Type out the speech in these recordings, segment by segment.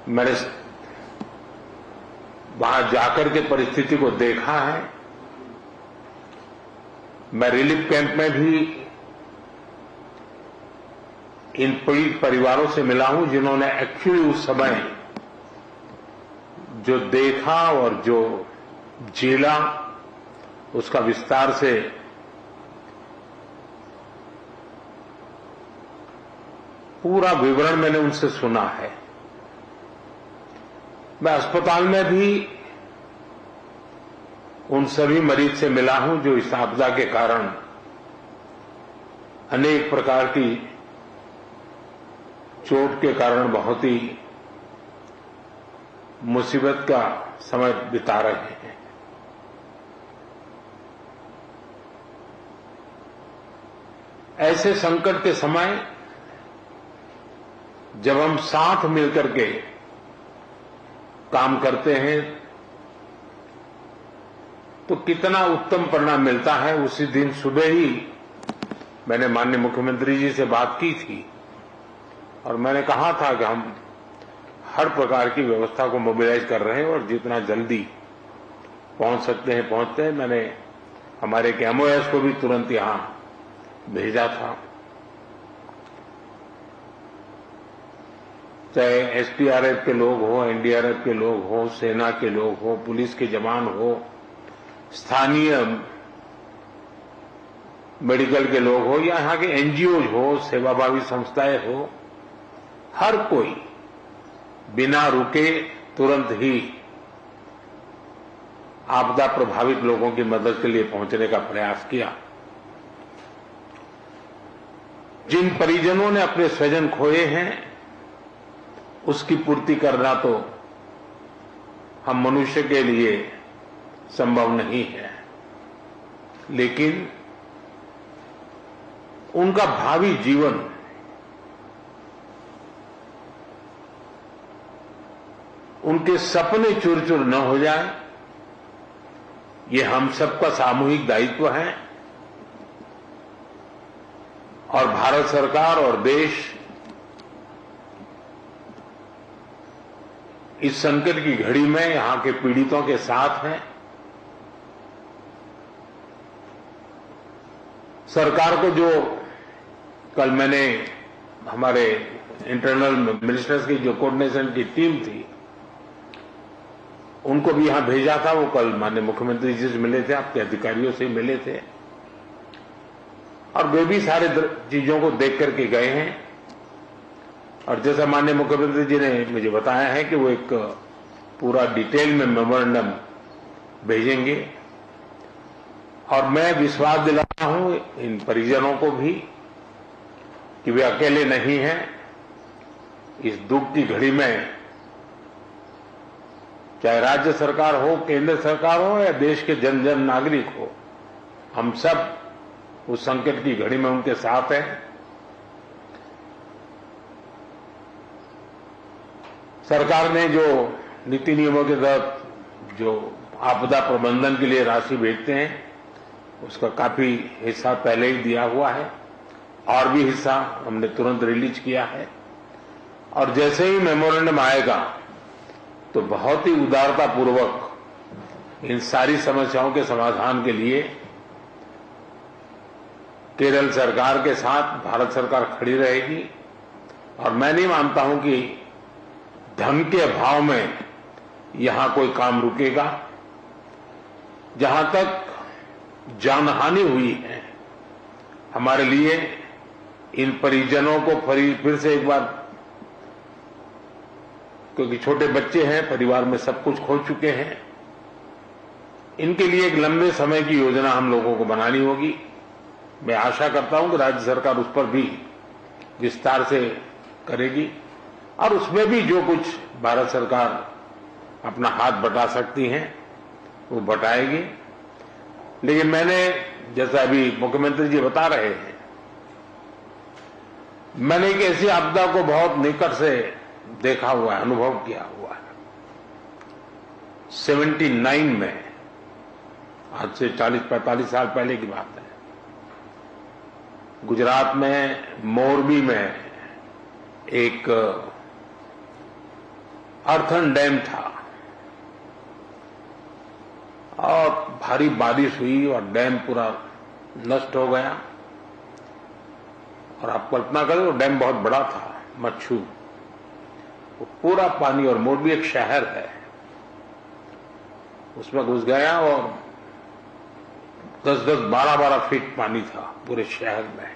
मैंने वहां जाकर के परिस्थिति को देखा है। मैं रिलीफ कैंप में भी इन पीड़ित परिवारों से मिला हूं जिन्होंने एक्चुअली उस समय जो देखा और जो झेला उसका विस्तार से पूरा विवरण मैंने उनसे सुना है। मैं अस्पताल में भी उन सभी मरीज से मिला हूं जो इस आपदा के कारण अनेक प्रकार की चोट के कारण बहुत ही मुसीबत का समय बिता रहे हैं। ऐसे संकट के समय जब हम साथ मिलकर के काम करते हैं तो कितना उत्तम परिणाम मिलता है। उसी दिन सुबह ही मैंने माननीय मुख्यमंत्री जी से बात की थी और मैंने कहा था कि हम हर प्रकार की व्यवस्था को मोबिलाइज कर रहे हैं और जितना जल्दी पहुंच सकते हैं पहुंचते हैं। मैंने हमारे एक एमओएस को भी तुरंत यहां भेजा था, चाहे एसडीआरएफ के लोग हो, एनडीआरएफ के लोग हो, सेना के लोग हो, पुलिस के जवान हो, स्थानीय मेडिकल के लोग हो या यहां के एनजीओज हो, सेवाभावी संस्थाएं हो, हर कोई बिना रुके तुरंत ही आपदा प्रभावित लोगों की मदद के लिए पहुंचने का प्रयास किया। जिन परिजनों ने अपने स्वजन खोए हैं उसकी पूर्ति करना तो हम मनुष्य के लिए संभव नहीं है, लेकिन उनका भावी जीवन उनके सपने चूर चूर न हो जाए, ये हम सबका सामूहिक दायित्व है। और भारत सरकार और देश इस संकट की घड़ी में यहां के पीड़ितों के साथ है। सरकार को जो कल मैंने हमारे इंटरनल मिनिस्टर्स की जो कोऑर्डिनेशन की टीम थी उनको भी यहां भेजा था। वो कल माननीय मुख्यमंत्री जी से मिले थे, आपके अधिकारियों से मिले थे और वे भी सारे चीजों को देख करके गए हैं। और जैसा माननीय मुख्यमंत्री जी ने मुझे बताया है कि वो एक पूरा डिटेल में मेमोरेंडम भेजेंगे और मैं विश्वास दिलाता हूं इन परिजनों को भी कि वे अकेले नहीं हैं। इस दुख की घड़ी में चाहे राज्य सरकार हो, केंद्र सरकार हो या देश के जन जन नागरिक हो, हम सब उस संकट की घड़ी में उनके साथ हैं। सरकार ने जो नीति नियमों के तहत जो आपदा प्रबंधन के लिए राशि भेजते हैं उसका काफी हिस्सा पहले ही दिया हुआ है और भी हिस्सा हमने तुरंत रिलीज किया है। और जैसे ही मेमोरेंडम आएगा तो बहुत ही उदारतापूर्वक इन सारी समस्याओं के समाधान के लिए केरल सरकार के साथ भारत सरकार खड़ी रहेगी। और मैं नहीं मानता हूं कि धन के अभाव में यहां कोई काम रुकेगा। जहां तक जानहानि हुई है, हमारे लिए इन परिजनों को फिर से एक बार, क्योंकि छोटे बच्चे हैं, परिवार में सब कुछ खो चुके हैं, इनके लिए एक लंबे समय की योजना हम लोगों को बनानी होगी। मैं आशा करता हूं कि राज्य सरकार उस पर भी विस्तार से करेगी और उसमें भी जो कुछ भारत सरकार अपना हाथ बटा सकती है वो बटाएगी। लेकिन मैंने, जैसा अभी मुख्यमंत्री जी बता रहे हैं, मैंने एक ऐसी आपदा को बहुत निकट से देखा हुआ है, अनुभव किया हुआ है। 79 में, आज से 40-45 साल पहले की बात है, गुजरात में मोरबी में एक अर्थन डैम था और भारी बारिश हुई और डैम पूरा नष्ट हो गया। और आप कल्पना करें, वो डैम बहुत बड़ा था, मच्छू, वो पूरा पानी, और मोरबी एक शहर है, उसमें घुस गया और 10-10, 12-12 फीट पानी था पूरे शहर में।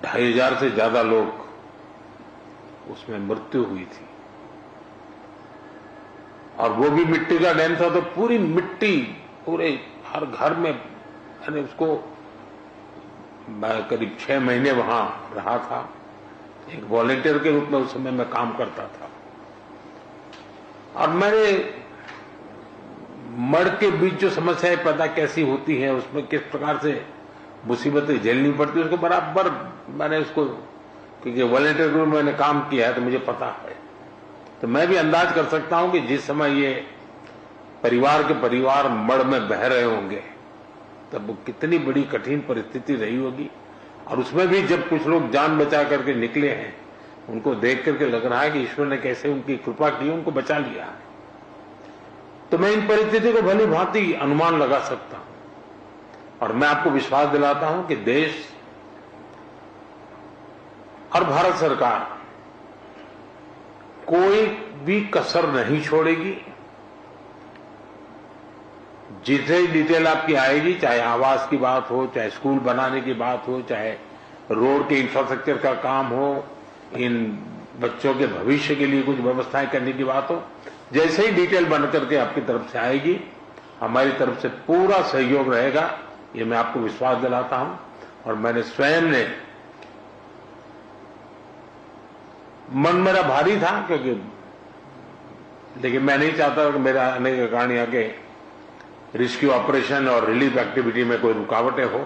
2500 से ज्यादा लोग उसमें मृत्यु हुई थी। और वो भी मिट्टी का डैम था, तो पूरी मिट्टी पूरे हर घर में, यानी उसको मैं करीब 6 महीने वहां रहा था। एक वॉलेंटियर के रूप में उस समय मैं काम करता था। और मैंने मड़ के बीच जो समस्याएं पैदा कैसी होती हैं, उसमें किस प्रकार से मुसीबतें झेलनी पड़ती है, उसको बराबर मैंने उसको, क्योंकि वॉलेंटियर के रूप में मैंने काम किया है तो मुझे पता है। तो मैं भी अंदाज कर सकता हूं कि जिस समय ये परिवार के परिवार मड़ में बह रहे होंगे, तब वो कितनी बड़ी कठिन परिस्थिति रही होगी। और उसमें भी जब कुछ लोग जान बचा करके निकले हैं, उनको देख करके लग रहा है कि ईश्वर ने कैसे उनकी कृपा की, उनको बचा लिया है। तो मैं इन परिस्थिति को भली भांति अनुमान लगा सकता हूं। और मैं आपको विश्वास दिलाता हूं कि देश और भारत सरकार कोई भी कसर नहीं छोड़ेगी। जितनी डिटेल आपकी आएगी, चाहे आवास की बात हो, चाहे स्कूल बनाने की बात हो, चाहे रोड के इंफ्रास्ट्रक्चर का काम हो, इन बच्चों के भविष्य के लिए कुछ व्यवस्थाएं करने की बात हो, जैसे ही डिटेल बन करके आपकी तरफ से आएगी, हमारी तरफ से पूरा सहयोग रहेगा, ये मैं आपको विश्वास दिलाता हूं। और मैंने स्वयं ने, मन मेरा भारी था, क्योंकि लेकिन मैं नहीं चाहता कि मेरा आने के कारण यहाँ के रेस्क्यू ऑपरेशन और रिलीफ एक्टिविटी में कोई रुकावटें हो।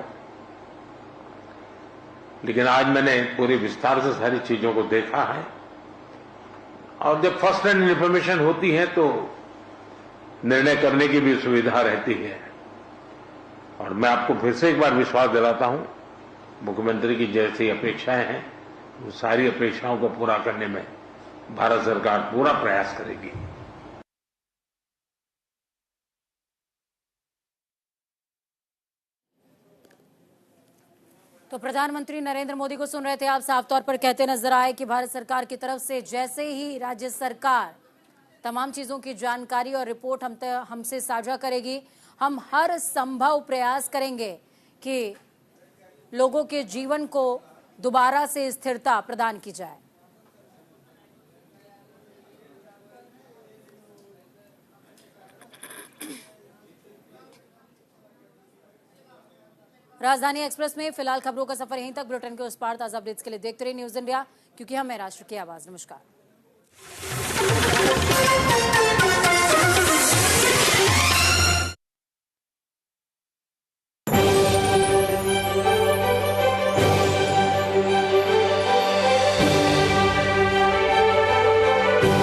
लेकिन आज मैंने पूरे विस्तार से सारी चीजों को देखा है। और जब फर्स्ट हैंड इंफॉर्मेशन होती है तो निर्णय करने की भी सुविधा रहती है। और मैं आपको फिर से एक बार विश्वास दिलाता हूं, मुख्यमंत्री की जैसी अपेक्षाएं हैं, वो सारी अपेक्षाओं को पूरा करने में भारत सरकार पूरा प्रयास करेगी। तो प्रधानमंत्री नरेंद्र मोदी को सुन रहे थे आप। साफ तौर पर कहते नजर आए कि भारत सरकार की तरफ से जैसे ही राज्य सरकार तमाम चीजों की जानकारी और रिपोर्ट हमसे साझा करेगी, हम हर संभव प्रयास करेंगे कि लोगों के जीवन को दोबारा से स्थिरता प्रदान की जाए। राजधानी एक्सप्रेस में फिलहाल खबरों का सफर यहीं तक। बुलेटिन के उस पार ताजा अपडेट्स के लिए देखते रहिए न्यूज इंडिया, क्योंकि हम है राष्ट्र की आवाज। नमस्कार।